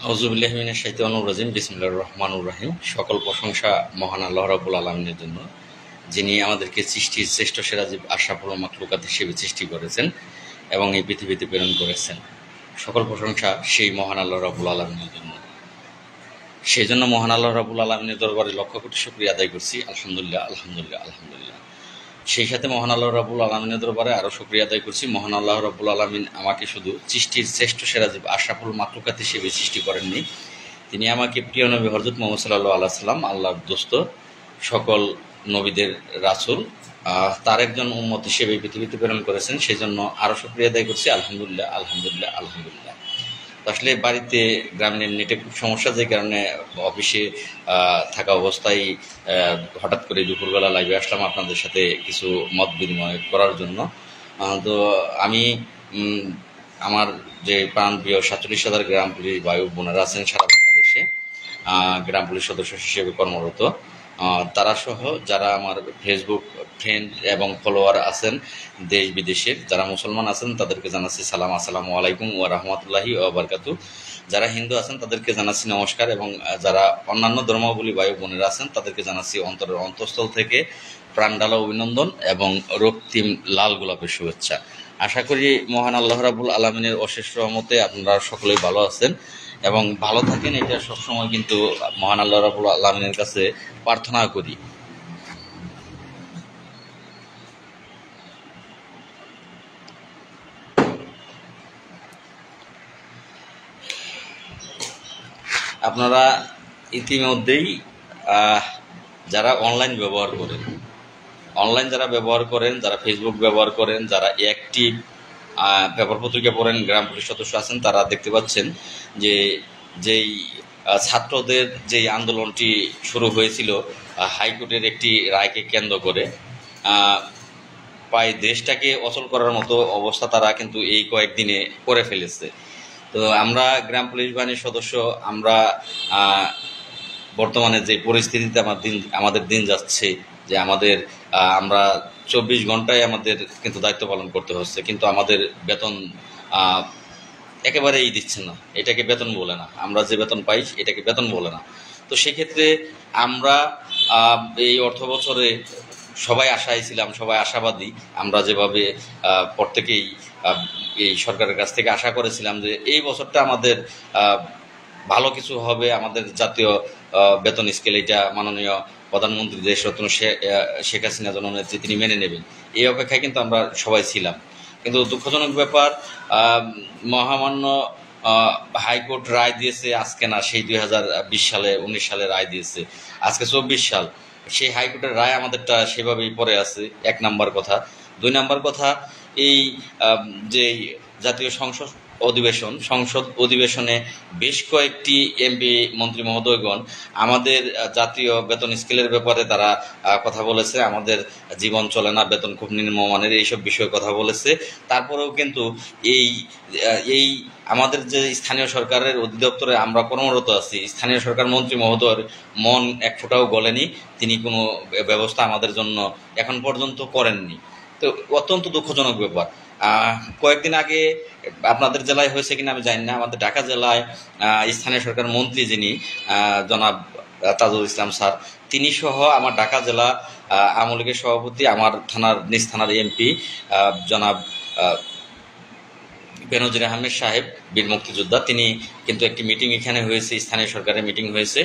আউযুবিল্লাহি মিনাশ শাইতানির রাজিম বিসমিল্লাহির রহমানির রহিম। সকল প্রশংসা মহান আল্লাহ রাব্বুল আলামিনের জন্য, যিনি আমাদেরকে সৃষ্টির শ্রেষ্ঠ সেরা জীব আশরাফুল মাখলুকাত হিসেবে সৃষ্টি করেছেন এবং এই পৃথিবীতে প্রেরণ করেছেন। সকল প্রশংসা সেই মহান আল্লাহ রাব্বুল আলামিনের জন্য। সেই জন্য মহান আল্লাহ রাব্বুল আলামিনের দরবারে লক্ষ কোটি শুকরিয়া আদায় করছি। আলহামদুলিল্লাহ, আলহামদুলিল্লাহ, আলহামদুলিল্লাহ। সেই সাথে মহান আল্লাহ রাব্বুল আলামিনের দরবারে আরও শুকরিয়া আদায় করছি, মহান আল্লাহ রাব্বুল আলামিন আমাকে শুধু সৃষ্টির শ্রেষ্ঠ সেরা জীব আশরাফুল মাখলুকাত হিসেবে সৃষ্টি করেননি, তিনি আমাকে প্রিয় নবী হযরত মুহাম্মদ সাল্লাল্লাহু আলাইহি সাল্লাম, আল্লাহর দোস্ত, সকল নবীদের রাসূল, তার একজন উম্মত হিসেবে পৃথিবীতে প্রেরণ করেছেন। সেই জন্য আরও শুকরিয়া আদায় করছি। আলহামদুলিল্লাহ, আলহামদুলিল্লাহ, আলহামদুলিল্লাহ। তো আসলে বাড়িতে গ্রামের নেটে খুব সমস্যা, যে কারণে অফিসে থাকা অবস্থায় হঠাৎ করে দুপুরবেলা লাইভে আসলাম আপনাদের সাথে কিছু মত বিনিময় করার জন্য। তো আমি আমার যে প্রাণপ্রিয় 47,000 গ্রাম পুলিশ বায়ু বোনেরা আছেন সারা বাংলাদেশে গ্রাম পুলিশ সদস্য হিসেবে কর্মরত, তারা সহ যারা আমার ফেসবুক ফ্রেন্ড এবং ফলোয়ার আছেন দেশ বিদেশের, যারা মুসলমান আছেন তাদেরকে জানাচ্ছি সালাম, আসসালামু আলাইকুম ওয়া রাহমাতুল্লাহি ওয়া বারাকাতুহু। যারা হিন্দু আছেন তাদেরকে জানাচ্ছি নমস্কার, এবং যারা অন্যান্য ধর্মাবলী বায়ু বোনেরা আছেন তাদেরকে জানাচ্ছি অন্তরের অন্তঃস্থল থেকে প্রাণঢালা অভিনন্দন এবং রক্তিম লাল গোলাপের শুভেচ্ছা। আশা করি মহান আল্লাহ রাব্বুল আলামিনের অশেষ রহমতে আপনারা সকলেই ভালো আছেন এবং ভালো থাকেন, এটা সবসময় কিন্তু মহান আল্লাহ রাব্বুল আলামিনের কাছে প্রার্থনা করি। আপনারা ইতিমধ্যেই যারা অনলাইন ব্যবহার করেন, যারা ফেসবুক ব্যবহার করেন, যারা অ্যাক্টিভ পেপার পত্রিকা পড়েন, গ্রাম পুলিশ সদস্য আছেন, তারা দেখতে পাচ্ছেন যে যেই ছাত্রদের যেই আন্দোলনটি শুরু হয়েছিল হাইকোর্টের একটি রায়কে কেন্দ্র করে, প্রায় দেশটাকে অচল করার মতো অবস্থা তারা কিন্তু এই কয়েকদিনে করে ফেলেছে। তো আমরা গ্রাম পুলিশ বাহিনীর সদস্য, আমরা বর্তমানে যে পরিস্থিতিতে আমাদের দিন যাচ্ছে, যে আমরা 24 ঘন্টায় আমাদের কিন্তু দায়িত্ব পালন করতে হচ্ছে, কিন্তু আমাদের বেতন একেবারেই দিচ্ছে না। এটাকে বেতন বলে না, আমরা যে বেতন পাই এটাকে বেতন বলে না। তো সেক্ষেত্রে আমরা এই অর্থ বছরে সবাই আশায় ছিলাম, সবাই আশাবাদী। আমরা যেভাবে প্রত্যেকেই এই সরকারের কাছ থেকে আশা করেছিলাম যে এই বছরটা আমাদের ভালো কিছু হবে, আমাদের জাতীয় বেতন স্কেল এটা মাননীয় প্রধানমন্ত্রী দেশরত্ন শেখ হাসিনা জননেত্রী তিনি মেনে নেবেন, এই অপেক্ষায় কিন্তু আমরা সবাই ছিলাম। কিন্তু দুঃখজনক ব্যাপার, মহামান্য হাইকোর্ট রায় দিয়েছে আজকে না, সেই 2020 সালে 19 সালে রায় দিয়েছে, আজকে 24 সাল। সেই হাইকোর্টের রায় আমাদেরটা সেভাবেই পড়ে আছে, 1 নাম্বার কথা। 2 নাম্বার কথা, এই যে জাতীয় সংসদ অধিবেশনে বেশ কয়েকটি এমপি মন্ত্রী মহোদয়গণ আমাদের জাতীয় বেতন স্কেলের ব্যাপারে তারা কথা বলেছে, আমাদের জীবন চলে না, বেতন খুব নিম্নমানের, এইসব বিষয়ে কথা বলেছে। তারপরেও কিন্তু এই আমাদের যে স্থানীয় সরকারের অধিদপ্তরে আমরা কর্মরত আছি, স্থানীয় সরকার মন্ত্রী মহোদয়ের মন এক ফোঁটাও গলেনি, তিনি কোনো ব্যবস্থা আমাদের জন্য এখন পর্যন্ত করেননি। তো অত্যন্ত দুঃখজনক ব্যাপার। কয়েকদিন আগে আপনাদের জেলায় হয়েছে কিনা আমি জানি না, আমাদের ঢাকা জেলায় স্থানীয় সরকার মন্ত্রী যিনি জনাব তাজুল ইসলাম স্যার, তিনি সহ আমার ঢাকা জেলা আওয়ামী লীগের সভাপতি, আমার নিজ থানার এমপি জনাব বেনজির আহমেদ সাহেব, বীর মুক্তিযোদ্ধা, তিনি কিন্তু একটি মিটিং এখানে হয়েছে, স্থানীয় সরকারের মিটিং হয়েছে।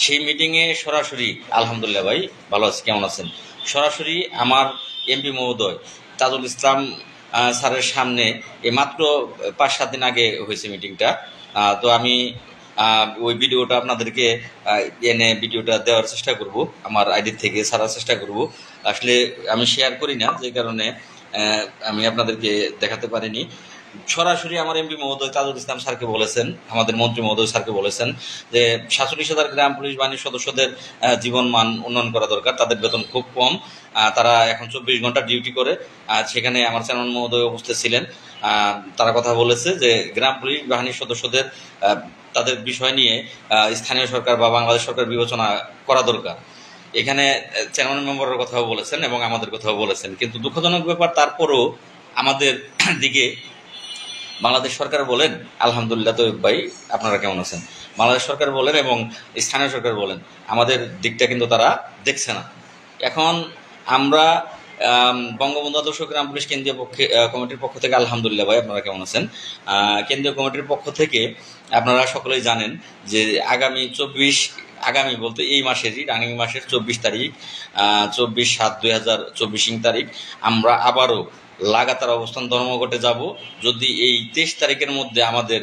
সেই মিটিংয়ে সরাসরি, আলহামদুলিল্লাহ ভাই ভালো আছি, কেমন আছেন, সরাসরি আমার এমপি মহোদয় তাজুল ইসলাম স্যারের সামনে মাত্র 5-7 দিন আগে হয়েছে মিটিংটা। তো আমি ওই ভিডিওটা আপনাদেরকে এনে ভিডিওটা দেওয়ার চেষ্টা করব, আমার আইডি থেকে ছাড়ার চেষ্টা করব। আসলে আমি শেয়ার করি না, যে কারণে আমি আপনাদেরকে দেখাতে পারিনি। সরাসরি আমার এমপি মহোদয় তাজুল ইসলাম স্যারকে বলেছেন, আমাদের মন্ত্রী মহোদয় স্যারকে বলেছেন যে 47,000 গ্রাম পুলিশ বাহিনীর সদস্যদের জীবন মান উন্নয়ন করা দরকার, তাদের বেতন খুব কম, তারা এখন 24 ঘন্টা ডিউটি করে। সেখানে আমার চেয়ারম্যান মহোদয় উপস্থিত ছিলেন, তারা কথা বলেছে যে গ্রাম পুলিশ বাহিনীর সদস্যদের তাদের বিষয় নিয়ে স্থানীয় সরকার বা বাংলাদেশ সরকার বিবেচনা করা দরকার। এখানে চেয়ারম্যান মেম্বারের কথাও বলেছেন এবং আমাদের কথাও বলেছেন, কিন্তু দুঃখজনক ব্যাপার, তারপরও আমাদের দিকে বাংলাদেশ সরকার বলেন, আলহামদুলিল্লাহ। তো ভাই আপনারা কেমন আছেন? বাংলাদেশ সরকার বলেন এবং স্থানীয় সরকার বলেন, আমাদের দিকটা কিন্তু তারা দেখছে না। এখন আমরা বঙ্গবন্ধু আদর্শ গ্রাম পুলিশ কেন্দ্রীয় কমিটির পক্ষ থেকে, আলহামদুলিল্লাহ ভাই আপনারা কেমন আছেন? কেন্দ্রীয় কমিটির পক্ষ থেকে আপনারা সকলেই জানেন যে আগামী বলতে এই মাসেরই রানিং মাসের 24 তারিখ, 24/7/2024 তারিখ আমরা আবারও লাগাতার অবস্থান ধর্মঘটে যাব। যদি এই 23 তারিখের মধ্যে আমাদের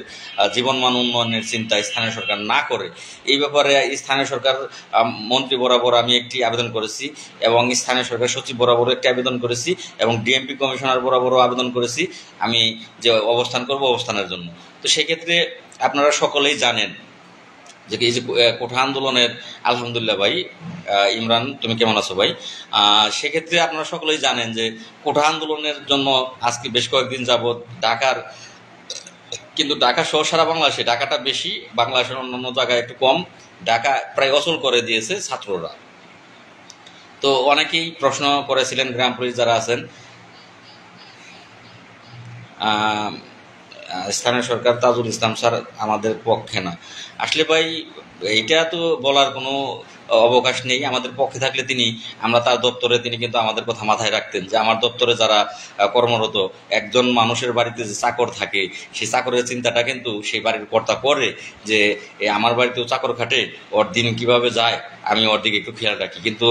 জীবনমান উন্নয়নের চিন্তা স্থানীয় সরকার না করে, এই ব্যাপারে স্থানীয় সরকার মন্ত্রী বরাবর আমি একটি আবেদন করেছি এবং স্থানীয় সরকার সচিব বরাবর একটি আবেদন করেছি এবং ডিএমপি কমিশনার বরাবরও আবেদন করেছি আমি যে অবস্থান করব অবস্থানের জন্য। তো সেক্ষেত্রে আপনারা সকলেই জানেন যে এই যে কোঠা আন্দোলনের, আলহামদুলিল্লাহ ভাই। ইমরান তুমি কেমন আছো ভাই? সেক্ষেত্রে আপনারা সকলেই জানেন যে কোঠা আন্দোলনের জন্য আজকে বেশ কয়েকদিন যাবৎ কিন্তু ঢাকা সহ সারা বাংলাদেশে, ঢাকাটা বেশি, বাংলাদেশের অন্যান্য জায়গায় একটু কম, ঢাকা প্রায় অচল করে দিয়েছে ছাত্ররা। তো অনেকেই প্রশ্ন করেছিলেন, গ্রাম পুলিশ যারা আছেন, স্থানীয় সরকার তাজুল ইসলাম স্যার আমাদের পক্ষে না। আসলে ভাই এইটা তো বলার কোনো অবকাশ নেই। আমাদের পক্ষে থাকলে আমরা তার দপ্তরে তিনি কিন্তু আমাদের কথা মাথায় রাখতেন যে আমার দপ্তরে যারা কর্মরত, একজন মানুষের বাড়িতে যে চাকর থাকে, সেই চাকরের চিন্তাটা কিন্তু সেই বাড়ির কর্তা করে যে আমার বাড়িতেও চাকর খাটে, ওর দিন কিভাবে যায় আমি ওর দিকে একটু খেয়াল রাখি। কিন্তু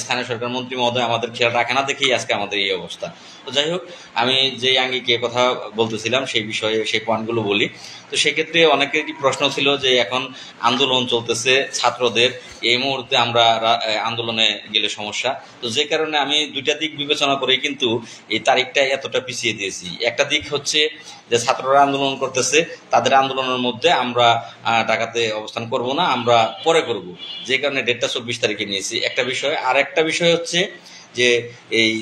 স্থানীয় সরকার মন্ত্রী মহোদয় আমাদের খেয়াল রাখে না দেখেই আজকে আমাদের এই অবস্থা। তো যাই হোক, আমি যে আঙ্গিকে কথা বলতেছিলাম সেই বিষয়ে সেই পয়েন্টগুলো বলি। তো সেক্ষেত্রে অনেকেরই প্রশ্ন ছিল যে এখন আন্দোলন চলতেছে ছাত্রদের, এই মুহূর্তে আমরা আন্দোলনে গেলে সমস্যা। তো যে কারণে আমি দুইটা দিক বিবেচনা করে কিন্তু এই তারিখটা এতটা পিছিয়ে দিয়েছি। একটা দিক হচ্ছে যে ছাত্ররা আন্দোলন করতেছে, তাদের আন্দোলনের মধ্যে আমরা ঢাকাতে অবস্থান করব না, আমরা পরে করব, যে কারণে ডেটটা 24 তারিখে নিয়েছি একটা বিষয়। আর একটা বিষয় হচ্ছে যে এই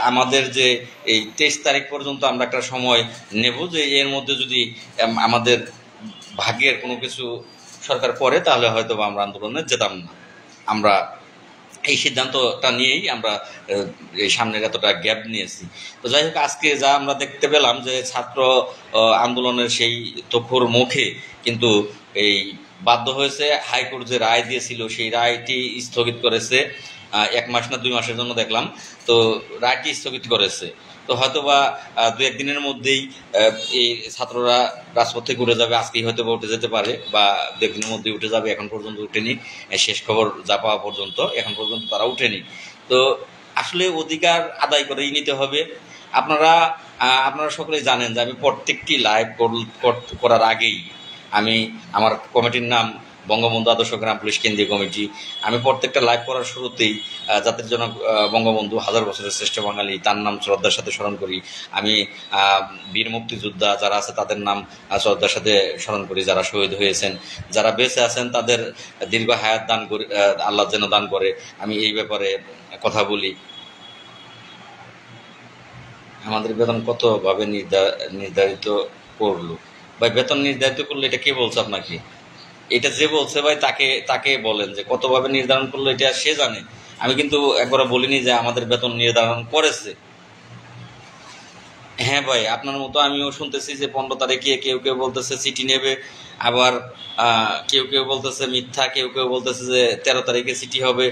আমাদের যে এই 23 তারিখ পর্যন্ত আমরা একটা সময় নেব, যে এর মধ্যে যদি আমাদের ভাগ্যের কোনো কিছু সরকার করে তাহলে হয়তো আমরা আন্দোলনে যেতাম না। আমরা এই সিদ্ধান্তটা নিয়েই আমরা এই সামনের এতটা গ্যাপ নিয়েছি। তো যাই হোক, আজকে যা আমরা দেখতে পেলাম যে ছাত্র আন্দোলনের সেই তখুর মুখে কিন্তু এই বাধ্য হয়েছে, হাইকোর্ট যে রায় দিয়েছিল সেই রায়টি স্থগিত করেছে 1 মাস না 2 মাসের জন্য দেখলাম। তো রায়টি স্থগিত করেছে। তো হয়তো বা 2-1 দিনের মধ্যেই এই ছাত্ররা রাজপথে ঘুরে যাবে, আজকেই হয়তো বা উঠে যেতে পারে বা 2-1 দিনের মধ্যেই উঠে যাবে। এখন পর্যন্ত উঠেনি, শেষ খবর যা পাওয়া পর্যন্ত এখন পর্যন্ত তারা উঠেনি। তো আসলে অধিকার আদায় করেই নিতে হবে। আপনারা সকলেই জানেন যে আমি প্রত্যেকটি লাইভ করার আগেই আমি আমার কমিটির নাম বঙ্গবন্ধু আদর্শ গ্রাম পুলিশ কেন্দ্রীয় কমিটি। আমি প্রত্যেকটা লাইভ করার শুরুতেই জাতির জনক বঙ্গবন্ধু, 1000 বছরের শ্রেষ্ঠ বাঙালি, তার নাম শ্রদ্ধার সাথে স্মরণ করি। আমি বীর মুক্তিযোদ্ধা যারা আছে তাদের নাম শ্রদ্ধার সাথে স্মরণ করি, যারা শহীদ হয়েছেন, যারা বেঁচে আছেন তাদের দীর্ঘ হায়াত দান করে আল্লাহ যেন দান করে, আমি এই ব্যাপারে কথা বলি। আমাদের বেতন কতভাবে নির্ধারিত করলো ভাই? বেতন নির্ধারিত করলো এটা কে বলছে আপনাকে? এটা যে বলছে ভাই তাকে বলেন যে কতভাবে নির্ধারণ করলো এটা সে জানে। আমি কিন্তু একবার বলিনি যে আমাদের বেতন নির্ধারণ করেছে। হ্যাঁ ভাই, আপনার মতো আমিও শুনতেছি যে 15 তারিখে কেউ কেউ বলতেছে চিঠি নেবে, আবার কেউ কেউ বলতেছে মিথ্যা, কেউ কেউ বলতেছে যে 13 তারিখে চিঠি হবে।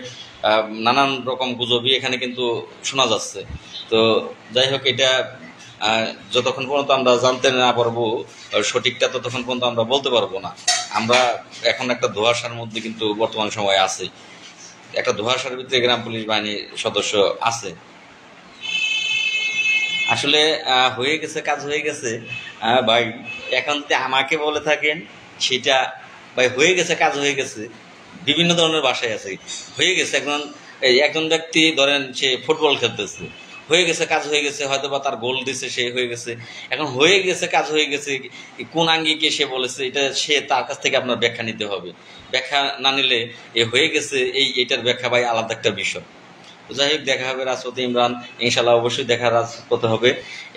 নানান রকম গুজবই এখানে কিন্তু শোনা যাচ্ছে। তো যাই হোক, এটা যতক্ষণ পর্যন্ত আমরা জানতে না পারবো সঠিকটা, ততক্ষণ পর্যন্ত আমরা বলতে পারবো না। আমরা এখন একটা ধোঁয়াশার মধ্যে কিন্তু বর্তমান সময় আছে, একটা ধোঁয়াশার ভিতরে গ্রাম পুলিশ বাহিনীর সদস্য আছে। আসলে হয়ে গেছে, কাজ হয়ে গেছে ভাই। এখন যদি আমাকে বলে থাকেন সেটা ভাই, হয়ে গেছে, কাজ হয়ে গেছে, বিভিন্ন ধরনের ভাষায় আছে। হয়ে গেছে, একজন ব্যক্তি ধরেন সে ফুটবল খেলতেছে, হয়ে গেছে, কাজ হয়ে গেছে, হয়তো বা তার গোল দিছে, সে হয়ে গেছে। এখন হয়ে গেছে, কাজ হয়ে গেছে, কোন আঙ্গিকে সে বলেছে এটা সে তার কাছ থেকে আপনার ব্যাখ্যা নিতে হবে। ব্যাখ্যা না নিলে এ হয়ে গেছে এইটার ব্যাখ্যা ভাই আলাদা একটা বিষয়। যাই হোক, দেখা হবে রাজপথে ইমরান, ইনশাল্লাহ অবশ্যই দেখা রাজপথে হবে।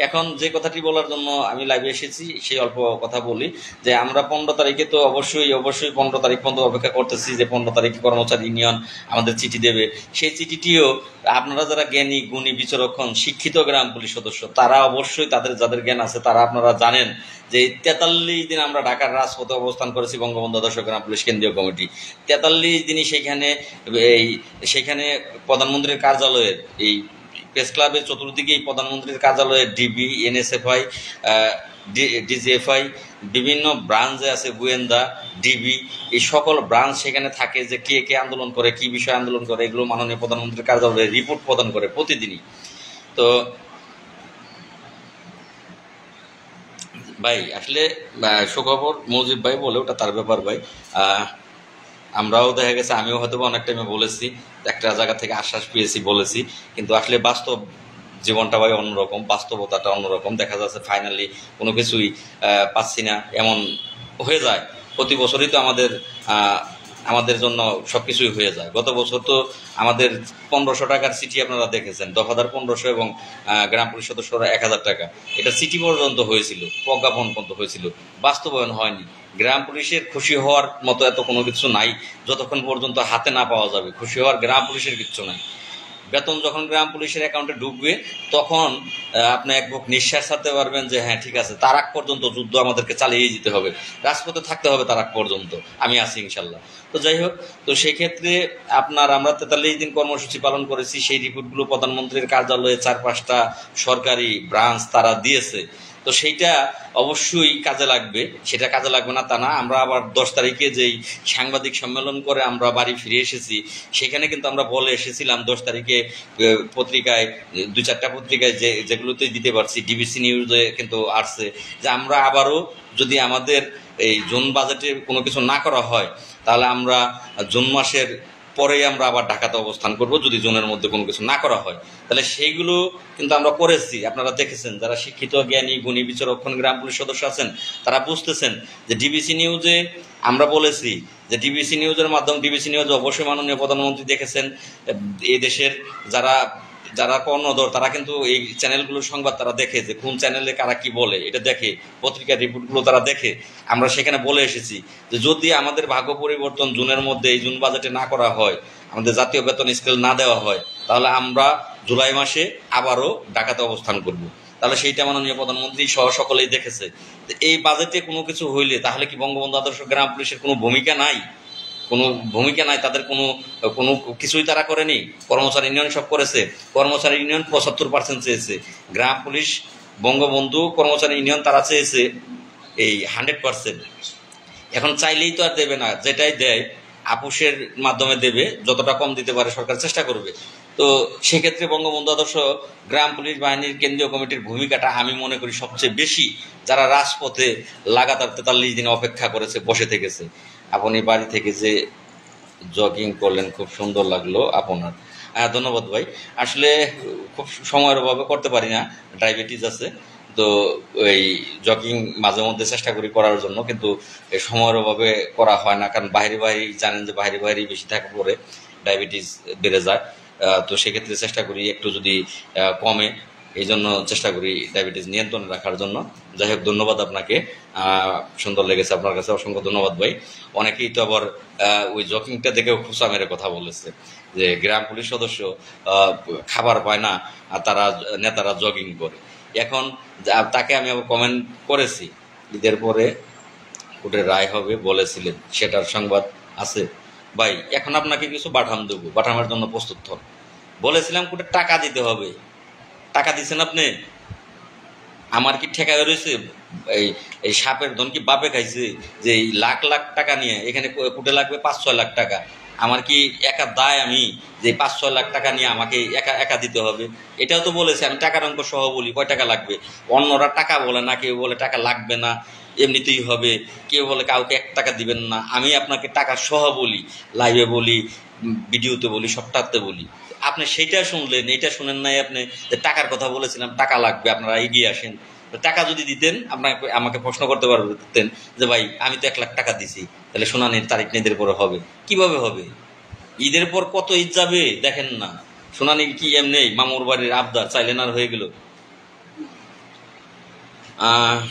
এখন যে কথাটি বলার জন্য আমি লাইভে এসেছি সেই অল্প কথা বলি যে আমরা 15 তারিখে তো অবশ্যই 15 তারিখ পর্যন্ত অপেক্ষা করতেছি যে 15 তারিখে কর্মচারী ইউনিয়ন আমাদের চিঠি দেবে। সেই চিঠিটিও আপনারা যারা জ্ঞানী গুণী বিচক্ষণ শিক্ষিত গ্রাম পুলিশ সদস্য, তারা অবশ্যই তাদের যাদের জ্ঞান আছে তারা আপনারা জানেন যে 43 দিন আমরা ঢাকার রাজপথে অবস্থান করেছি বঙ্গবন্ধু আদর্শ গ্রাম পুলিশ কেন্দ্রীয় কমিটি। 43 দিনই সেখানে প্রধানমন্ত্রীর কার্যালয়ের এই প্রেস ক্লাবের চতুর্দিকে প্রধানমন্ত্রীর কার্যালয়ের ডিবি, এনএসএফআই, ডিজিএফআই, বিভিন্ন ব্রাঞ্চে আছে গোয়েন্দা, ডিবি, এই সকল ব্রাঞ্চ সেখানে থাকে যে কে কে আন্দোলন করে, কি বিষয়ে আন্দোলন করে, এগুলো মাননীয় প্রধানমন্ত্রীর কার্যালয়ে রিপোর্ট প্রদান করে প্রতিদিনই। তো ভাই আসলে সুখবর মুজিব ভাই বলে ওটা তার ব্যাপার ভাই। আমরাও দেখা গেছে, আমিও হয়তো অনেক টাইমে বলেছি, একটা জায়গা থেকে আশ্বাস পেয়েছি বলেছি, কিন্তু আসলে বাস্তব জীবনটা ভাই অন্যরকম, বাস্তবতাটা অন্যরকম। দেখা যাচ্ছে ফাইনালি কোনো কিছুই পাচ্ছি না, এমন হয়ে যায়। প্রতি বছরই তো আমাদের জন্য সবকিছুই হয়ে যায়। গত বছর তো আমাদের 1500 টাকার চিঠি আপনারা দেখেছেন, দফাদার 1500 এবং গ্রাম পুলিশ সদস্যরা 1000 টাকা, এটা চিঠি পর্যন্ত হয়েছিল, প্রজ্ঞাপন পর্যন্ত হয়েছিল, বাস্তবায়ন হয়নি। গ্রাম পুলিশের খুশি হওয়ার মতো এত কোনো কিছু নাই, যতক্ষণ পর্যন্ত হাতে না পাওয়া যাবে। খুশি হওয়ার গ্রাম পুলিশের কিচ্ছু নাই। বেতন যখন গ্রাম পুলিশের অ্যাকাউন্টে ঢুকবে তখন আপনি এক বুক নিঃশ্বাস ছাড়তে পারবেন যে হ্যাঁ ঠিক আছে, তার আগ পর্যন্ত যুদ্ধ আমাদেরকে চালিয়ে যেতে হবে, রাজপথে থাকতে হবে তার আগ পর্যন্ত। আমি আছি ইনশাল্লাহ। তো যাই হোক, তো সেই ক্ষেত্রে আমরা 43 দিন কর্মসূচি পালন করেছি। সেই রিপোর্টগুলো প্রধানমন্ত্রীর কার্যালয়ে 4-5টা সরকারি ব্রাঞ্চ তারা দিয়েছে। তো সেইটা অবশ্যই কাজে লাগবে, সেটা কাজে লাগবে না তা না। আমরা আবার 10 তারিখে যেই সাংবাদিক সম্মেলন করে আমরা বাড়ি ফিরে এসেছি, সেখানে কিন্তু আমরা বলে এসেছিলাম 10 তারিখে পত্রিকায়, 2-4টা পত্রিকায় যেগুলোতে দিতে পারছি, ডিবিসি নিউজে কিন্তু আসছে যে আমরা আবারও যদি আমাদের এই জুন বাজেটে কোনো কিছু না করা হয়, তাহলে আমরা জুন মাসের পরেই আমরা আবার ঢাকাতে অবস্থান করব, যদি জুনের মধ্যে কোনো কিছু না করা হয়। তাহলে সেইগুলো কিন্তু আমরা করেছি, আপনারা দেখেছেন। যারা শিক্ষিত জ্ঞানী গুণী বিচক্ষণ গ্রাম পুলিশ সদস্য আছেন তারা বুঝতেছেন যে ডিবিসি নিউজে আমরা বলেছি যে ডিবিসি নিউজের মাধ্যমে, ডিবিসি নিউজ অবশ্যই মাননীয় প্রধানমন্ত্রী দেখেছেন, এই দেশের যারা কর্ণধর তারা কিন্তু এই চ্যানেলগুলোর সংবাদ তারা দেখে, যে কোন চ্যানেলে কারা কি বলে এটা দেখে, পত্রিকার রিপোর্টগুলো তারা দেখে। আমরা সেখানে বলে এসেছি যে যদি আমাদের ভাগ্য পরিবর্তন জুনের মধ্যে, এই জুন বাজেটে না করা হয়, আমাদের জাতীয় বেতন স্কেল না দেওয়া হয়, তাহলে আমরা জুলাই মাসে আবারও ঢাকাতে অবস্থান করব। তাহলে সেইটা মাননীয় প্রধানমন্ত্রী সহ সকলেই দেখেছে। এই বাজেটে কোনো কিছু হইলে তাহলে কি বঙ্গবন্ধু আদর্শ গ্রাম পুলিশের কোনো ভূমিকা নাই? কোনো ভূমিকা নাই, তাদের কোনো কোনো কিছুই তারা করেনি। কর্মচারী ইউনিয়ন সব করেছে। কর্মচারী ইউনিয়ন 75% চেয়েছে, গ্রাম পুলিশ বঙ্গবন্ধু কর্মচারী ইউনিয়ন তারা চেয়েছে এই 100%। এখন চাইলেই তো আর দেবে না, যেটাই দেয় আপোষের মাধ্যমে দেবে, যতটা কম দিতে পারে সরকার চেষ্টা করবে। তো সেক্ষেত্রে বঙ্গবন্ধু আদর্শ গ্রাম পুলিশ বাহিনীর কেন্দ্রীয় কমিটির ভূমিকাটা আমি মনে করি সবচেয়ে বেশি, যারা রাজপথে লাগাতার 43 দিন অপেক্ষা করেছে, বসে থেকেছে। আপনি বাড়ি থেকে যে জগিং করলেন, খুব সুন্দর লাগলো আপনার। ধন্যবাদ ভাই। আসলে খুব সময়ের অভাবে করতে পারি না, ডায়াবেটিস আছে, তো ওই জগিং মাঝে মধ্যে চেষ্টা করি করার জন্য, কিন্তু সময়ের অভাবে করা হয় না। কারণ বাইরে জানেন যে বাইরে বেশি থাকা পরে ডায়াবেটিস বেড়ে যায়। তো সেক্ষেত্রে চেষ্টা করি একটু যদি কমে, এই জন্য চেষ্টা করি ডায়াবেটিস নিয়ন্ত্রণে রাখার জন্য। যাই হোক, ধন্যবাদ আপনাকে, সুন্দর লেগেছে আপনার কাছে, অসংখ্য ধন্যবাদ ভাই। অনেকেই তো আবার ওই জগিংটা দেখেও খোঁচা মেরে কথা বলেছে যে গ্রাম পুলিশ সদস্য খাবার পায় না আর নেতারা জগিং করে। এখন তাকে আমি আবার কমেন্ট করেছি, ঈদের পরে কোর্টের রায় হবে বলেছিলেন, সেটার সংবাদ আছে ভাই। এখন আপনাকে কিছু বাঠাম দেবো, বাঠামের জন্য প্রস্তুত হন। বলেছিলাম কোর্টে টাকা দিতে হবে, টাকা দিচ্ছেন আপনি? আমার কি ঠেকা রয়েছে? এই সাপের ধন কি বাপে খাইছে যে এই লাখ টাকা নিয়ে এখানে কোর্টে লাগবে 5-6 লাখ টাকা? আমার কি একা দায় আমি যে 5-6 লাখ টাকা নিয়ে আমাকে একা দিতে হবে? এটাও তো বলেছে, আমি টাকার অঙ্ক সহ বলি কয় টাকা লাগবে। অন্যরা টাকা বলে না, কেউ বলে টাকা লাগবে না, এমনিতেই হবে, কেউ বলে কাউকে 1 টাকা দিবেন না। আমি আপনাকে টাকা সহ বলি, লাইভে বলি, ভিডিওতে বলি, সবটাতে বলি। আপনি সেইটা শুনলেন, এইটা শুনেন নাই আপনি যে টাকার কথা বলেছিলাম, টাকা লাগবে, আপনারা এগিয়ে আসেন। টাকা যদি দিতেন আমাকে প্রশ্ন করতে পারতেন যে ভাই আমি তো 1 লাখ টাকা দিছি, তাহলে শুনানির তারিখ ঈদের পরে হবে। কিভাবে হবে? ঈদের পর কত ঈদ যাবে দেখেন না। শুনানি কি এমনি মামুর বাড়ির আবদার চাইলেন আর হয়ে গেল?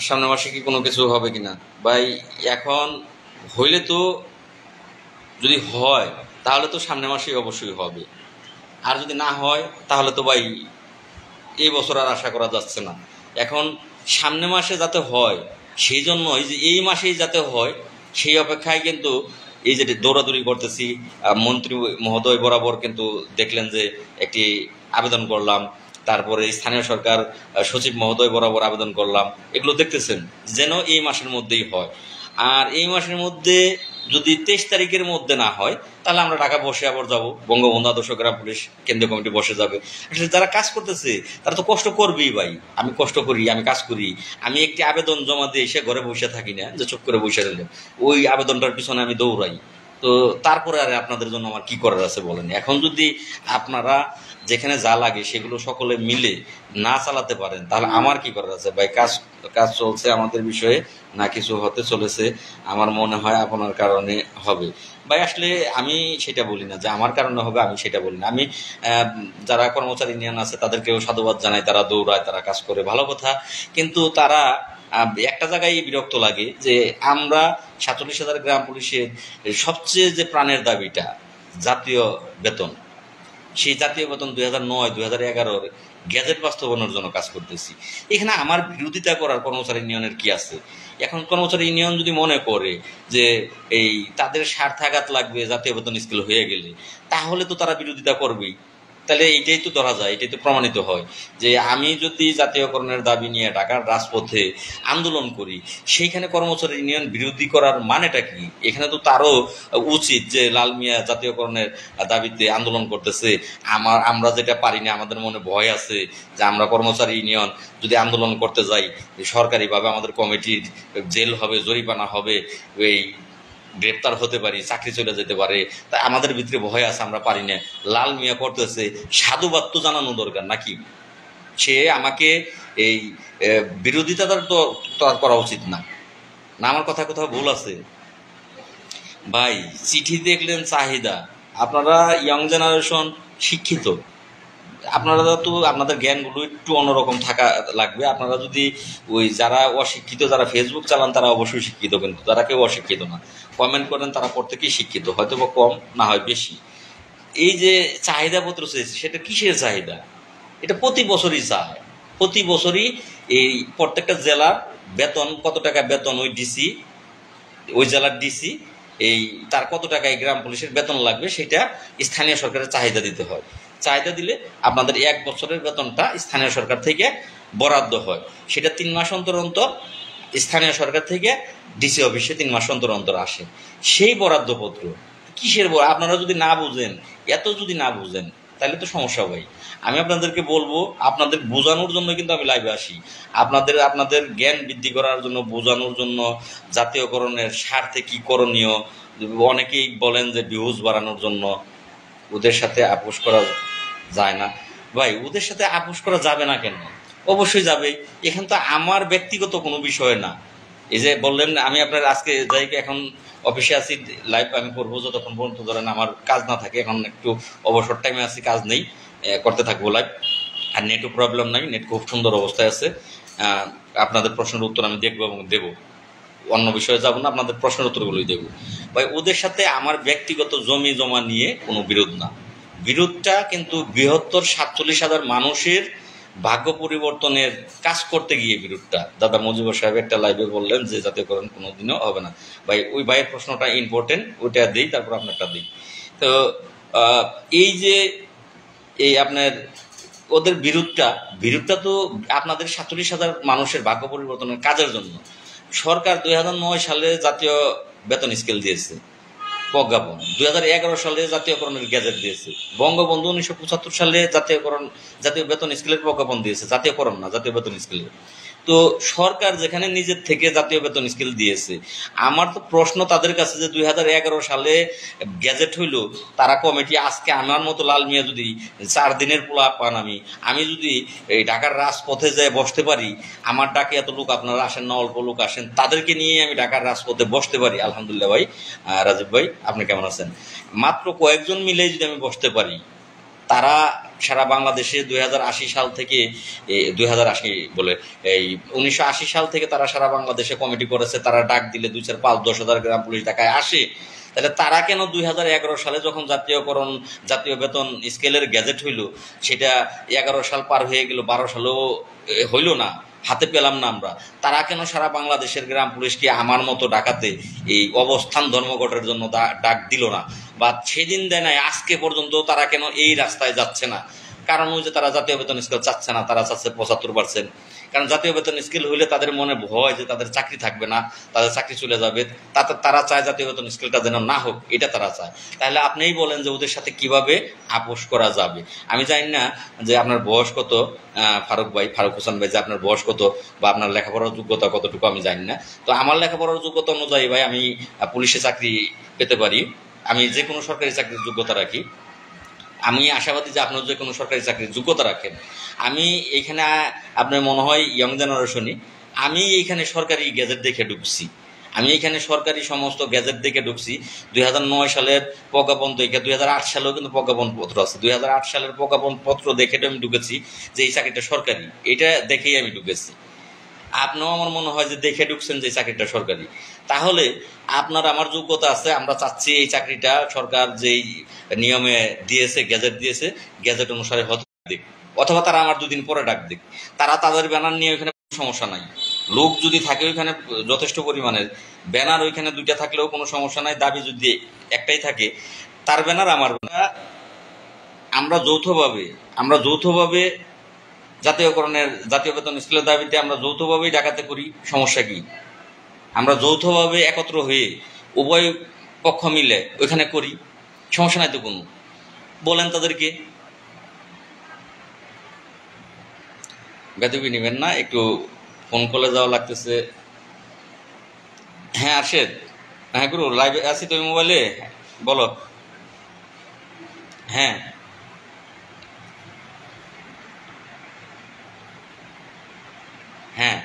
সামনের মাসে কি কোনো কিছু হবে কিনা ভাই? এখন হইলে তো, যদি হয় তাহলে তো সামনের মাসেই অবশ্যই হবে। আর যদি না হয় তাহলে তো ভাই এই বছর আর আশা করা যাচ্ছে না। এখন সামনে মাসে যাতে হয়, সেই জন্যই যে এই মাসেই যাতে হয় সেই অপেক্ষায় কিন্তু এই যে দৌড়াদৌড়ি করতেছি। মন্ত্রী মহোদয় বরাবর কিন্তু দেখলেন যে একটি আবেদন করলাম, তারপরে স্থানীয় সরকার সচিব মহোদয় বরাবর আবেদন করলাম, এগুলো দেখতেছেন যেন এই মাসের মধ্যেই হয়। আর এই মাসের মধ্যে যদি 23 তারিখের মধ্যে না হয় তাহলে আমরা ঢাকা বসে আবার যাব, বঙ্গবন্ধু আদর্শ গ্রাম পুলিশ কেন্দ্রীয় কমিটি বসে যাবে। আসলে যারা কাজ করতেছে তারা তো কষ্ট করবেই ভাই। আমি কষ্ট করি, আমি কাজ করি, আমি একটি আবেদন জমা দিয়ে এসে ঘরে বসে থাকি না যে চুপ করে বসে রইলাম, ওই আবেদনটার পিছনে আমি দৌড়াই। তো তারপরে আর আপনাদের জন্য আমার কি করার আছে বলেন। এখন যদি আপনারা যেখানে যা লাগে সেগুলো সকলে মিলে না চালাতে পারেন তাহলে আমার কি করার আছে ভাই। কাজ কাজ চলছে আমাদের বিষয়ে, না কিছু হতে চলেছে আমার মনে হয় আপনার কারণে হবে ভাই। আসলে আমি সেটা বলি না যে আমার কারণে হবে, আমি সেটা বলি না। আমি যারা কর্মচারী ইউনিয়ন আছে তাদেরকেও সাধুবাদ জানাই, তারা দৌড়ায়, তারা কাজ করে, ভালো কথা। কিন্তু তারা একটা জায়গায় বিরক্ত লাগে যে আমরা 47,000 গ্রাম পুলিশের সবচেয়ে যে প্রাণের দাবিটা জাতীয় বেতন, সেই জাতীয় বেতন 2009 2011 গ্যাজেট বাস্তবায়নের জন্য কাজ করতেছি। এখানে আমার বিরোধিতা করার কর্মচারী ইউনিয়নের কি আছে? এখন কর্মচারী ইউনিয়ন যদি মনে করে যে এই তাদের স্বার্থাঘাত লাগবে জাতীয় বেতন স্কেল হয়ে গেলে, তাহলে তো তারা বিরোধিতা করবেই। তাহলে এইটাই তো ধরা যায়, এটাই তো প্রমাণিত হয় যে আমি যদি জাতীয়করণের দাবি নিয়ে ঢাকার রাজপথে আন্দোলন করি, সেইখানে কর্মচারী ইউনিয়ন বিরোধী করার মানেটা কি? এখানে তো তারও উচিত যে লাল মিয়া জাতীয়করণের দাবিতে আন্দোলন করতেছে, আমরা যেটা পারি না, আমাদের মনে ভয় আছে যে আমরা কর্মচারী ইউনিয়ন যদি আন্দোলন করতে যাই সরকারিভাবে আমাদের কমিটির জেল হবে, জরিমানা হবে, এই গ্রেপ্তার হতে পারি, চাকরি চলে যেতে পারে, তাই আমাদের ভিতরে ভয় আছে, আমরা পারি না। লাল মিয়া করতেছে, সাধুবাদ তো জানানো দরকার নাকি? সে আমাকে এই বিরোধিতা তো আর করা উচিত না। না আমার কথা কোথাও ভুল আছে ভাই? চিঠি দেখলেন চাহিদা। আপনারা ইয়ং জেনারেশন, শিক্ষিত, আপনারা তো আপনাদের জ্ঞানগুলো একটু অন্যরকম থাকা লাগবে। আপনারা যদি ওই যারা অশিক্ষিত, যারা ফেসবুক চালান তারা অবশ্যই শিক্ষিত, কিন্তু যারা কেউ অশিক্ষিত না, কমেন্ট করেন তারা প্রত্যেকেই শিক্ষিত, হয়তো বা কম না হয় বেশি। এই যে চাহিদাপত্র চেয়েছে, সেটা কিসের চাহিদা? এটা প্রতি বছরই চায়, প্রতি বছরই এই প্রত্যেকটা জেলার বেতন, কত টাকা বেতন ওই ডিসি, ওই জেলার ডিসি, এই তার কত টাকা এই গ্রাম পুলিশের বেতন লাগবে সেটা স্থানীয় সরকারের চাহিদা দিতে হয়। চাহিদা দিলে আপনাদের 1 বছরের বেতনটা স্থানীয় সরকার থেকে বরাদ্দ হয়। সেটা 3 মাস অন্তর অন্তর স্থানীয় সরকার থেকে ডিসি অফিসে 3 মাস অন্তর অন্তর আসে সেই বরাদ্দপত্র। কিসের আপনারা যদি না বুঝেন, এত যদি না বুঝেন তাহলে তো সমস্যা ভাই। আমি আপনাদেরকে বলবো, আপনাদের বোঝানোর জন্য কিন্তু আমি লাইভে আসি, আপনাদের জ্ঞান বৃদ্ধি করার জন্য, বোঝানোর জন্য, জাতীয়করণের স্বার্থে কি করণীয়। অনেকেই বলেন যে ভিউজ বাড়ানোর জন্য। ওদের সাথে আপোষ করা যায় না ভাই, ওদের সাথে আপোষ করা যাবে না কেন? অবশ্যই যাবে। এখানে তো আমার ব্যক্তিগত কোনো বিষয় না। এই যে বললেন আমি আপনার আজকে যাই, এখন অফিসে আছি, লাইভ আমি করবো যতক্ষণ পর্যন্ত ধরেন আমার কাজ না থাকে। এখন একটু অবসর টাইমে আছি, কাজ নেই, করতে থাকবো লাইভ। আর নেটও প্রবলেম নাই, নেট খুব সুন্দর অবস্থায় আছে। আপনাদের প্রশ্নের উত্তর আমি দেখবো এবং দেবো, অন্য বিষয়ে যাবো না, আপনাদের প্রশ্নের উত্তরগুলোই দেবো ভাই। ওদের সাথে আমার ব্যক্তিগত জমি জমা নিয়ে কোনো বিরোধ না। বিরোধটা কিন্তু বৃহত্তর 47,000 মানুষের ভাগ্য পরিবর্তনের কাজ করতে গিয়ে বিরোধটা। দাদা মুজিবুর সাহেব একটা লাইভে বললেন যে জাতীয়করণ কোনোদিনও হবে না। ভাই ওই ভাইয়ের প্রশ্নটা ইম্পর্টেন্ট, ওইটা দিই, তারপর আপনারটা দিই। তো এই যে এই আপনার ওদের বিরোধটা তো আপনাদের 47,000 মানুষের ভাগ্য পরিবর্তনের কাজের জন্য। সরকার 2009 সালে জাতীয় বেতন স্কেল দিয়েছে, প্রজ্ঞাপন 2011 সালে জাতীয়করণের গ্যাজেট দিয়েছে, বঙ্গবন্ধু 1975 সালে জাতীয় বেতন স্কেলের প্রজ্ঞাপন দিয়েছে, জাতীয়করণ না, জাতীয় বেতন স্কেলের। তো সরকার যেখানে নিজের থেকে জাতীয় বেতন স্কেল দিয়েছে, আমার তো প্রশ্ন তাদের কাছে যে 2011 সালে গ্যাজেট হইল, তারা কমিটি আজকে আমার মতো লাল মিয়া যদি 4 দিনের পোলা পান, আমি যদি এই ঢাকার রাজপথে যেয়ে বসতে পারি, আমার ডাকে এত লোক আপনারা আসেন না, অল্প লোক আসেন, তাদেরকে নিয়ে আমি ঢাকার রাজপথে বসতে পারি, আলহামদুলিল্লাহ ভাই। রাজীব ভাই আপনি কেমন আছেন? মাত্র কয়েকজন মিলে যদি আমি বসতে পারি, তারা সারা বাংলাদেশে 2080 সাল থেকে 2080 বলে এই 1980 সাল থেকে তারা সারা বাংলাদেশে কমিটি করেছে। তারা ডাক দিলে 2, 4, 5, 10,000 গ্রাম পুলিশ ঢাকায় আসে। তাহলে তারা কেন 2011 সালে যখন জাতীয়করণ, জাতীয় বেতন স্কেলের গ্যাজেট হইল, সেটা 11 সাল পার হয়ে গেল, 12 সালেও হইল না, হাতে পেলাম না আমরা, তারা কেন সারা বাংলাদেশের গ্রাম পুলিশকে আমার মতো ডাকাতে এই অবস্থান ধর্মঘটের জন্য ডাক দিল না, বা সেদিন দেয় নাই, আজকে পর্যন্ত তারা কেন এই রাস্তায় যাচ্ছে না? কারণ ওই যে তারা জাতীয় বেতন স্কেল চাচ্ছে না, তারা চাচ্ছে 75%। কারণ জাতীয় বেতন স্কেল হইলে তাদের মনে ভয় যে তাদের চাকরি থাকবে না, তাদের চাকরি চলে যাবে, তারা চায় জাতীয় বেতন স্কেলটা যেন না হোক, এটা তারা চায়। তাহলে আপনিই বলেন যে ওদের সাথে কিভাবে আপোষ করা যাবে? আমি জানি না যে আপনার বয়স কত, ফারুক হোসেন ভাই, যে আপনার বয়স কত বা আপনার লেখাপড়ার যোগ্যতা কতটুকু আমি জানি না। তো আমার লেখাপড়ার যোগ্যতা অনুযায়ী ভাই আমি পুলিশে চাকরি পেতে পারি, আমি যে কোনো সরকারি চাকরির যোগ্যতা রাখি। আমি আশাবাদী যে আপনার যে কোনো সরকারি চাকরির যোগ্যতা রাখেন। আমি এইখানে, আপনার মনে হয় ইয়ং জেনারেশনই, আমি এইখানে সরকারি গ্যাজেট দেখে ঢুকছি, আমি এইখানে সরকারি সমস্ত গ্যাজেট দেখে ঢুকছি। 2009 সালের প্রজ্ঞাপন দেখে, 2008 সালেও কিন্তু প্রজ্ঞাপন পত্র আছে, 2008 সালের প্রজ্ঞাপন পত্র দেখে আমি ঢুকেছি যে এই চাকরিটা সরকারি, এটা দেখেই আমি ঢুকেছি। আপনিও আমার মনে হয় যে দেখে ঢুকছেন যে চাকরিটা সরকারি। তাহলে আপনার আমার যোগ্যতা আছে, আমরা চাচ্ছি এই চাকরিটা সরকার যেই নিয়মে দিয়েছে, গ্যাজেট দিয়েছে, গ্যাজেট অনুসারে হতে দিক, অথবা তারা আমার 2 দিন পরে ডাক দিক। তারা তাদের ব্যানার নিয়ে ওইখানে কোনো সমস্যা নাই, লোক যদি থাকে ওইখানে যথেষ্ট পরিমাণের, ব্যানার ওইখানে 2টা থাকলেও কোনো সমস্যা নাই, দাবি যদি একটাই থাকে, তার ব্যানার আমার ব্যানার, আমরা যৌথভাবে জাতীয়করণের, জাতীয় বেতন স্কেলের দাবিতে আমরা যৌথভাবেই ডাকাতে করি, সমস্যা কি? আমরা যৌথভাবে একত্র হয়ে উভয় পক্ষ মিলে ওইখানে করি, সমস্যা নাই তো কোনো। বলেন তাদেরকে, বেদবি নেবেন না, একটু ফোন কলে যাওয়া লাগতেছে। হ্যাঁ আরশেদ, হ্যাঁ গুরু, লাইভে আছি তুমি মোবাইলে, বলো। হ্যাঁ হ্যাঁ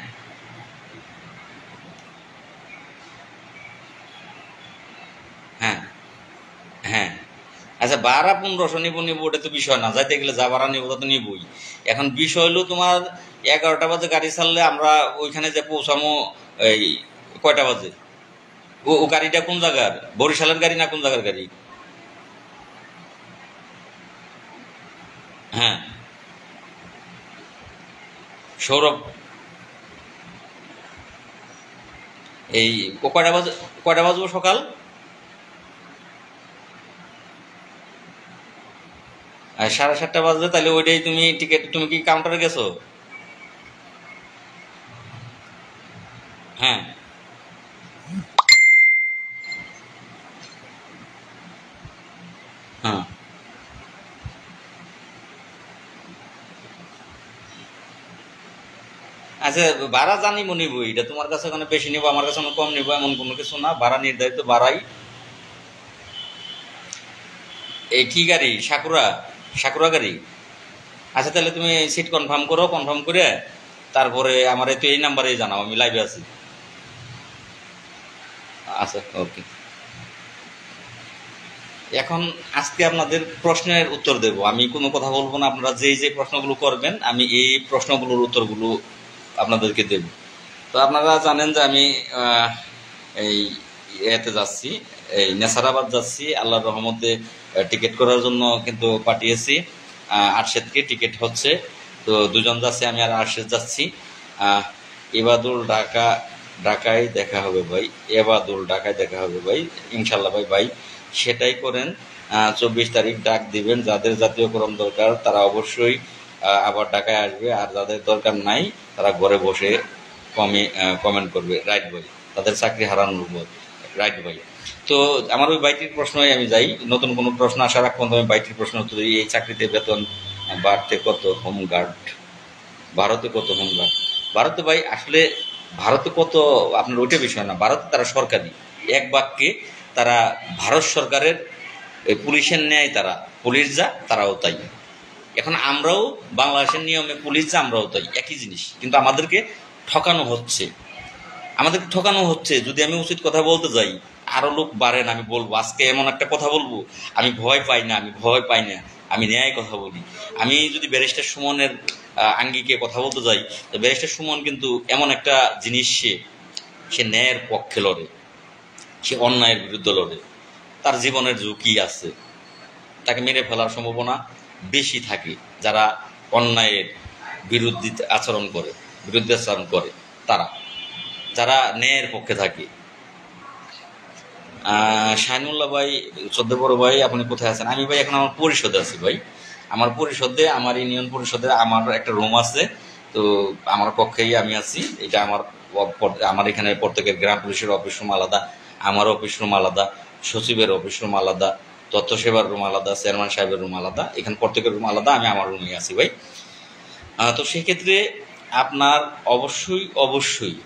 হ্যাঁ হ্যাঁ, আচ্ছা, ভাড়া 1500 নিবো ওটা তো বিষয় না, যাইতে গেলে যা ভাড়া নিবো তা তো নিবই। এখন বিষয় হলো তোমার 11টা বাজে গাড়ি ছাড়লে আমরা ওইখানে যে পৌঁছামো এই কয়টা বাজে? ও গাড়িটা কোন জায়গার, বরিশালের গাড়ি না কোন জায়গার গাড়ি? হ্যাঁ, সৌরভ, এই কয়টা বাজবো সকাল? 7:30 বাজবে, তাহলে ওইটাই তুমি টিকিট, তুমি কি কাউন্টারে গেছো? হ্যাঁ, হ্যাঁ, আচ্ছা, ভাড়া জানিব নিব, এটা তোমার কাছে ওখানে বেশি নিবো, আমার কাছে কম নিবো এমন কোনো কিছু না, ভাড়া নির্ধারিত ভাড়াই। এই কি গাড়ি? সাকুরা গাড়ি? আচ্ছা, তাহলে তুমি সিট কনফার্ম করো, কনফার্ম করে তারপরে আমার তো এই নাম্বারে জানাও, আমি লাইভে আছি। আচ্ছা, ওকে। এখন আজকে আপনাদের প্রশ্নের উত্তর দেব, আমি কোনো কথা বলবো না, আপনারা যে যে প্রশ্নগুলো করবেন আমি এই প্রশ্নগুলোর উত্তরগুলো আপনাদেরকে দেব। তো আপনারা জানেন যে আমি এই এতে যাচ্ছি, এই নেসারাবাদ যাচ্ছি, আল্লাহর রহমতে টিকিট করার জন্য কিন্তু পাঠিয়েছি। আরশেদকে টিকিট হচ্ছে, তো 2জন যাচ্ছি, আমি আর আরশেদ যাচ্ছি। ইবাদুল ঢাকায় দেখা হবে ভাই, এবাদুল ঢাকায় দেখা হবে ভাই, ইনশাল্লাহ ভাই সেটাই করেন। 24 তারিখ ডাক দিবেন, যাদের জাতীয়করণ দরকার তারা অবশ্যই আবার ঢাকায় আসবে, আর যাদের দরকার নাই তারা ঘরে বসে কমেন্ট করবে, রাইট ভাই, তাদের চাকরি হারানোর উপর, রাইট ভাই। তো আমার ওই বাইটির প্রশ্নই আমি যাই, নতুন কোনো প্রশ্ন আসা রাখ পর্যন্ত আমি বাইটির প্রশ্ন উত্তর দিই। এই চাকরিতে বেতন বাড়তে কত হোমগার্ড, ভারতে কত হোমগার্ড? ভারতে ভাই আসলে ভারতে কত আপনার ওইটা বিষয় না, ভারতে তারা সরকারি, এক বাক্যে তারা ভারত সরকারের পুলিশের ন্যায়, তারা পুলিশ যা তারাও তাই। এখন আমরাও বাংলাদেশের নিয়মে পুলিশ যা আমরাও তাই, একই জিনিস, কিন্তু আমাদেরকে ঠকানো হচ্ছে, যদি আমি উচিত কথা বলতে যাই আরো লোক বাড়েন, আমি বলবো আজকে এমন একটা কথা বলবো, আমি ভয় পাই না, আমি ন্যায় কথা বলি। আমি যদি ব্যারিস্টার সুমনের আঙ্গিকে কথা বলতে যাই, তো ব্যারিস্টার সুমন কিন্তু এমন একটা জিনিস, সে ন্যায়ের পক্ষে লড়ে, সে অন্যায়ের বিরুদ্ধে লড়ে। তার জীবনের ঝুঁকি আছে, তাকে মেরে ফেলার সম্ভাবনা বেশি থাকে যারা অন্যায়ের বিরুদ্ধে আচরণ করে তারা, যারা ন্যায়ের পক্ষে থাকে। শাহিনুল্লাহ ভাই, চোদ্দ বড় ভাই, আপনি কোথায় আছেন? আমি ভাই এখন আমার পরিষদে আছি ভাই। আমার পরিষদে, আমার ইউনিয়ন পরিষদে আমার একটা রুম আছে, তো আমার পক্ষেই আমি আছি। এটা আমার এখানে প্রত্যেকের গ্রাম পুলিশের অফিস রুম আলাদা, আমার অফিস রুম আলাদা, সচিবের অফিস রুম আলাদা, তথ্য সেবার রুম আলাদা, চেয়ারম্যান সাহেবের রুম আলাদা, এখানে প্রত্যেকের রুম আলাদা, আমি আমার রুমে আছি ভাই। তো সেক্ষেত্রে আপনার অবশ্যই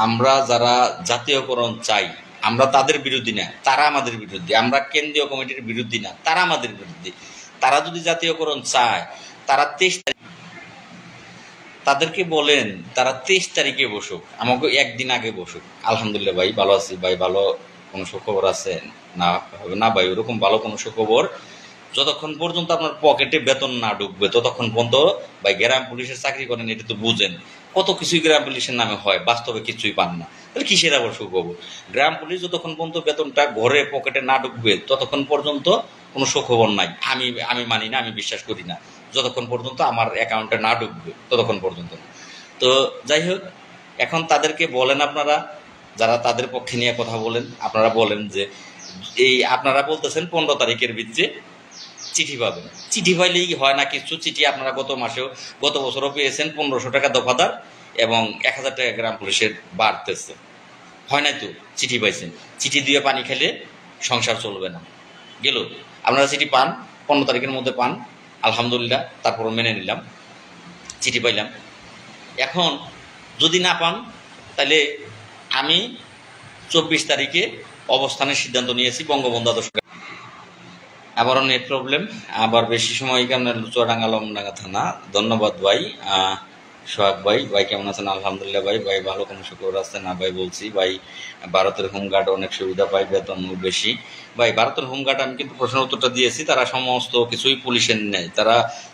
আমরা যারা জাতীয়করণ চাই, আমরা তাদের বিরোধী না, তারা আমাদের বিরুদ্ধে। আমরা কেন্দ্রীয় কমিটির বিরোধী না, তারা আমাদের বিরুদ্ধে। তারা যদি জাতীয়করণ চায়, তারা 23 তারিখ, তাদেরকে বলেন তারা 23 তারিখে বসুক, আমাকে একদিন আগে বসুক। আলহামদুলিল্লাহ ভাই, ভালো আছি ভাই। ভালো কোনো সুখবর আছে? না ভাই, ওরকম ভালো কোনো সুখবর যতক্ষণ পর্যন্ত আপনার পকেটে বেতন না ঢুকবে ততক্ষণ পর্যন্ত ভাই, গ্রাম পুলিশের চাকরি করেন, এটা তো বুঝেন কত কিছুই গ্রাম পুলিশের নামে হয়, বাস্তবে কিছুই পান না, তাহলে কিসের আবার সুখবর? গ্রাম পুলিশ যতক্ষণ পর্যন্ত বেতনটা ঘরে পকেটে না ঢুকবে ততক্ষণ পর্যন্ত কোনো সুখবর নাই। আমি মানি না, আমি বিশ্বাস করি না, যতক্ষণ পর্যন্ত আমার অ্যাকাউন্টে না ঢুকবে ততক্ষণ পর্যন্ত। তো যাই হোক, এখন তাদেরকে বলেন, আপনারা যারা তাদের পক্ষে নিয়ে কথা বলেন, আপনারা বলেন যে এই আপনারা বলতেছেন 15 তারিখের ভিতরে চিঠি পাবেন। চিঠি পাইলেই হয় না কিছু। চিঠি আপনারা গত বছরও পেয়েছেন 1500 টাকা দফাদার এবং 1000 টাকা গ্রাম পুলিশের বাড়তেছে, হয় নাই তো? চিঠি পাইছেন, চিঠি দিয়ে পানি খেলে সংসার চলবে না। গেল, আপনারা চিঠি পান, 15 তারিখের মধ্যে পান, আলহামদুলিল্লাহ, তারপরও মেনে নিলাম, চিঠি পাইলাম। এখন যদি না পান, তাহলে আমি 24 তারিখে অবস্থানের সিদ্ধান্ত নিয়েছি বঙ্গবন্ধু আদর্শ। আবারও নেট প্রবলেম, আবার বেশি সময় এখানে চুয়াডাঙ্গা লমডাঙ্গা থানা। ধন্যবাদ ভাই। সোহাগ ভাই কেমন আছেন? আলহামদুলিল্লাহ ভাই ভালো। কোনো সুখবর আছে? না ভাই বলছি ভাই, ভারতের হোমগার্ড অনেক সুবিধা পায়, বেতন বেশি। ভাই ভারতের হোমগার্ড, আমি কিন্তু প্রশ্নের উত্তরটা দিয়েছি, তারা সমস্ত কিছুই পুলিশের নেয়,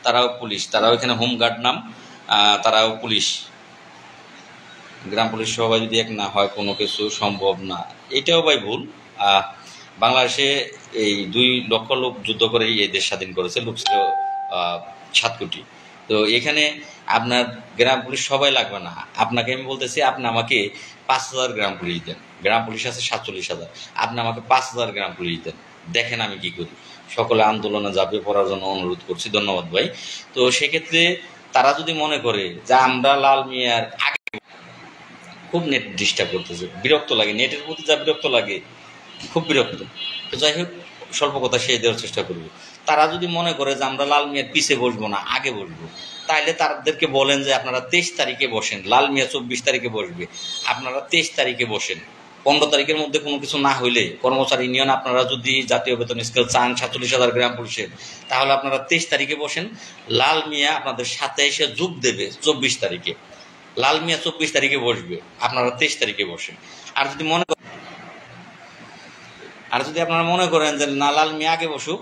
তারাও পুলিশ, তারাও এখানে হোমগার্ড নাম, তারাও পুলিশ। গ্রাম পুলিশ সবাই যদি এক না হয় কোনো কিছু সম্ভব না, এটাও ভাই ভুল। বাংলাদেশে এই 2 লক্ষ লোক যুদ্ধ করে এই দেশ স্বাধীন করেছে, লোক ছিল 7 কোটি। তো এখানে আপনার গ্রাম পুলিশ সবাই লাগবে না। আপনাকে আমি বলতেছি, আপনি আমাকে 5000 গ্রাম পুলিশ দেন। গ্রাম পুলিশ আছে 47,000, আপনি আমাকে 5000 গ্রাম পুলিশ দেন, দেখেন আমি কি করি। সকলে আন্দোলনে ঝাঁপিয়ে পড়ার জন্য অনুরোধ করছি। ধন্যবাদ ভাই। তো সেক্ষেত্রে তারা যদি মনে করে যে আমরা লাল মিয়ার আগে, খুব নেট ডিস্টার্ব করতেছে, বিরক্ত লাগে, নেটের প্রতি যা বিরক্ত লাগে, খুব বিরক্ত। তো যাই হোক, স্বল্প কথা সেই দেওয়ার চেষ্টা করব। তারা যদি মনে করে যে আমরা লাল মিয়ার পিছে বসবো না, আগে বসবো, তাহলে তাদেরকে বলেন যে আপনারা 23 তারিখে বসেন। লাল মিয়া 24 তারিখে বসবে, আপনারা 23 তারিখে বসেন। 15 তারিখের মধ্যে কোনো কিছু না হইলে, কর্মচারী ইউনিয়ন আপনারা যদি জাতীয় বেতন স্কেল চান 47,000 গ্রাম পুলিশের, তাহলে আপনারা 23 তারিখে বসেন। লাল মিয়া আপনাদের সাথে এসে যোগ দেবে 24 তারিখে। লাল মিয়া 24 তারিখে বসবে, আপনারা 23 তারিখে বসেন। আর যদি আপনারা মনে করেন যে না, লাল মিয়া আগে বসুক,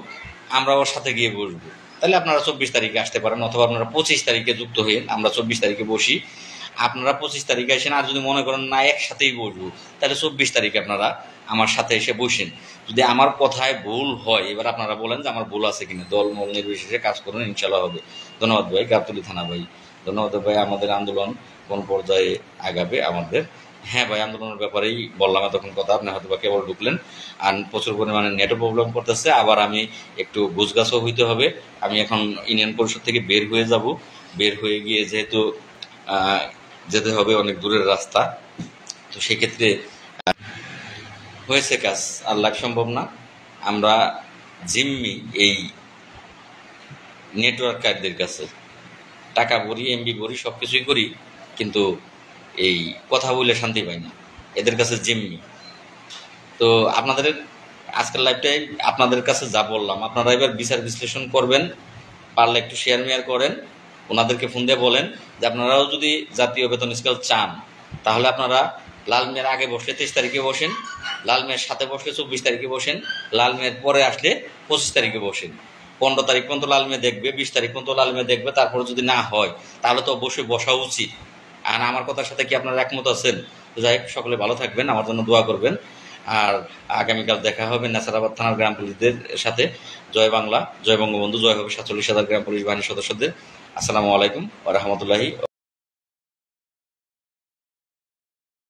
আমরা ওর সাথে গিয়ে বসবো, তাহলে আপনারা 24 তারিখে আসতে পারেন, অথবা আপনারা 25 তারিখে যুক্ত হয়ে আমরা 24 তারিখে বসি, আপনারা 25 তারিখে আসেন। আর যদি মনে করেন না, একসাথেই বসবো, তাহলে 24 তারিখে আপনারা আমার সাথে এসে বসেন। যদি আমার কথায় ভুল হয়, এবার আপনারা বলেন যে আমার ভুল আছে কিনা, দলমল নির্বিশেষে কাজ করুন, ইনশাল্লাহ হবে। ধন্যবাদ ভাই। গাবতলী থানা ভাই, ধন্যবাদ ভাই। আমাদের আন্দোলন কোন পর্যায়ে আগাবে আমাদের? হ্যাঁ ভাই, আন্দোলনের ব্যাপারেই বললাম এতক্ষণ কথা, আপনি হয়তো বা কেবল ঢুকলেন। আর প্রচুর পরিমাণে নেটও প্রবলেম করতেছে, আবার আমি একটু গুছগাছও হইতে হবে। আমি এখন ইউনিয়ন পরিষদ থেকে বের হয়ে যাব, বের হয়ে গিয়ে যেহেতু যেতে হবে অনেক দূরের রাস্তা, তো সেক্ষেত্রে হয়েছে কাজ, আর লাগ সম্ভব না। আমরা জিম্মি এই নেটওয়ার্কারদের কাছে টাকা ভরি, এমবি ভরি, সব কিছুই করি, কিন্তু এই কথা বলে শান্তি পাই না, এদের কাছে জিম্মি। তো আপনাদের আজকের লাইভটাই আপনাদের কাছে যা বললাম, আপনারা এবার বিচার বিশ্লেষণ করবেন, পারলে একটু শেয়ার মেয়ার করেন, ওনাদেরকে ফোন দিয়ে বলেন যে আপনারাও যদি জাতীয় বেতন স্কেল চান, তাহলে আপনারা লাল মিয়ার আগে বসলে 23 তারিখে বসেন, লাল মিয়ার সাথে বসলে 24 তারিখে বসেন, লাল মিয়ার পরে আসলে 25 তারিখে বসেন। 15 তারিখ পর্যন্ত লাল মেয়ে দেখবে, 20 তারিখ পর্যন্ত লাল মেয়ে দেখবে, তারপর যদি না হয় তাহলে তো অবশ্যই বসা উচিত। আর আমার কথার সাথে কি আপনারা একমত আছেন? তো যাই হোক, সকলে ভালো থাকবেন, আমার জন্য দোয়া করবেন। আর আগামীকাল দেখা হবে নেসারাবাদ থানার গ্রাম পুলিশদের সাথে। জয় বাংলা, জয় বঙ্গবন্ধু, জয় হবে 47,000 গ্রাম পুলিশ বাহিনীর সদস্যদের। আসসালামু আলাইকুম ওয়া রাহমাতুল্লাহি।